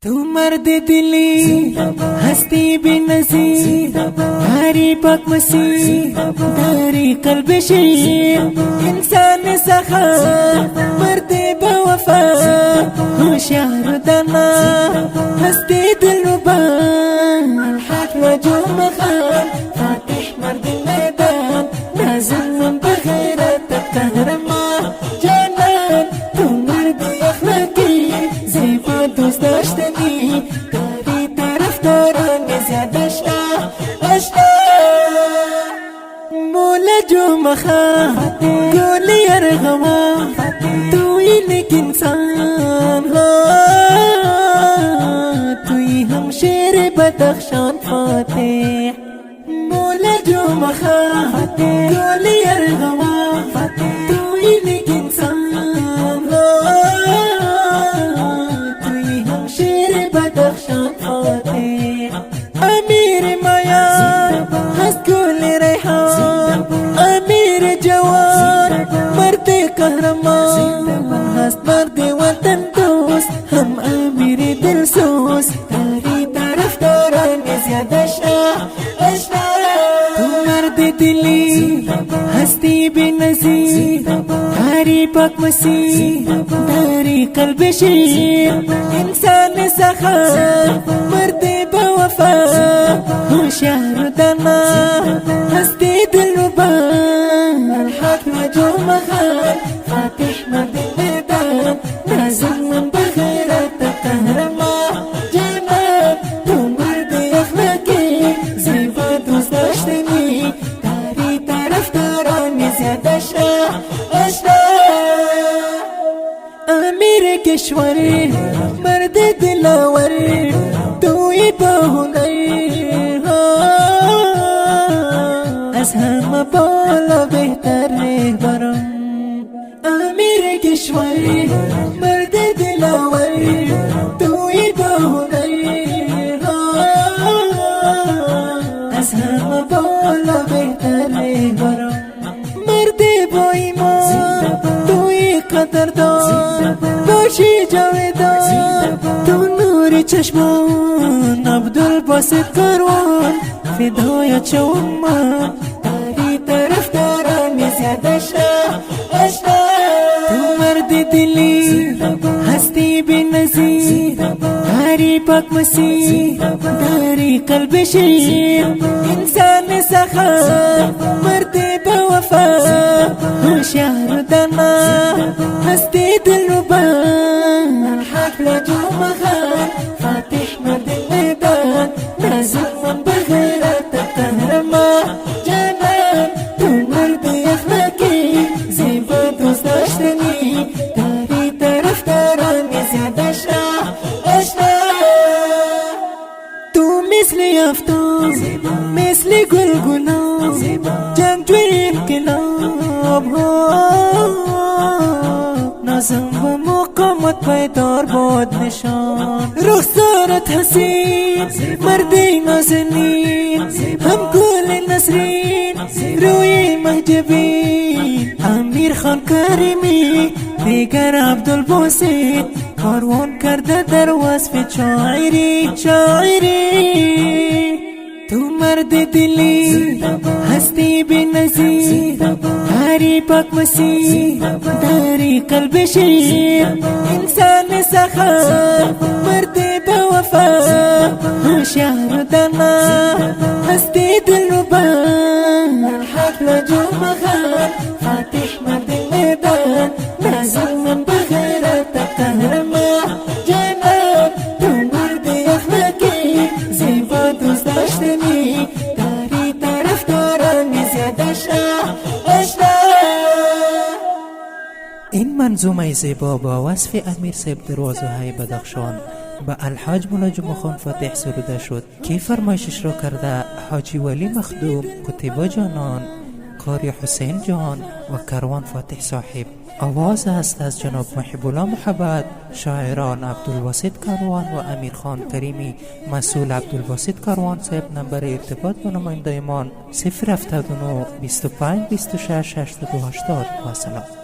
तू मर्द दिली हस्ती बेनज़ीर धारी पाक मसीह धारी कल्ब शीर इंसान सखा मर्द बवफा होशियार दाना हस्ती दिलरुबा الحق وجوه مخان فاتح مرد الميدان نازل من بغيرتك كهرمان جنان تو مرد اخلاقی زي فادوس داشتني داري طرفداران زيادة اشنا مولا جو مخا قولي يرغما توي لك انسان توي هم شير بدخشان فاتح مولا جو مخا قولي يرغما توي لك انسان توي هم شير بدخشان فاتح امير ميان هست كل ريحان امير جوان مرد قهرمان هست مرد وطن دوست هم امير دلسوس داري طرفداران زيادة اشنا تو مرد دلی هستی بی‌نظیر داری پاک مسیح داری قلب شیر انسان سخا مرد بوفا ہوشیار دانا هستی دلربا الحق وجوه مخان فاتح مرد الميدان نازل من بغيرتك قهرمان جنان تو مرد اخلاقی زي فادوس داشتني داري طرفداران زيادة اشنا امير کشوری مرد دلاوری توی باهنر از همه بالا بهتر رهبرم امیر کشوری مرد دلاوری توی باهنر از همه بالا بهتر رهبرم مرد با ایمان توی قدردان باشی جاودان تو نور چشمان عبدالباسط کاروان فدای چون من داری طرفداران زیادة اشنا تو مرد دلی هستی بی‌نظیر داری پاک مسیح داری قلب شیر انسان سخا مرد بوفا ہوشیار دانا هستی دلربا الحق وجوه مخان فاتح مرد الميدان نازل من بغيرتك قهرمان جنان تو مرد اخلاقی زي فادوس داشتني داري طرفداران زيادة اشنا تو مثل يفتون مثل گلگلان جنگ توی انقلاب نظم و مقامت پیدار باد نشان رخسارت حسین مردی نازنین هم کل نسرین روی محجبین امیر خان کریمی دیگر عبدالباسط کاروان کرده در وصف شاعری تو مرد دلی هستی بی‌نظیر داری پاک مسیح داری قلب شیر انسان سخا مرد بوفا ہوشیار دانا هستی دلربا الحق وجوه مخان فاتح مرد الميدان نازل من بغيرتك قهرمان جنان تو مرد اخلاقی زي فادوس داشتني داري طرفداران زيادة اشنا این منظومه زیبا با وصف امیر صاحب دروازه‌های بدخشان با الحاج مولا جمعه خان فاتح سروده شد که فرمایشش را کرده حاجی ولی مخدوم کتیبه جانان قاری حسین جان و کروان فاتح صاحب. آواز است از جناب محب الله محبت، شاعران عبدالباسط کاروان و امیر خان کریمی. مسئول عبدالباسط کاروان صاحب. نمبر ارتباط با نماینده ایمان 079 25 26 82 80 و سلام.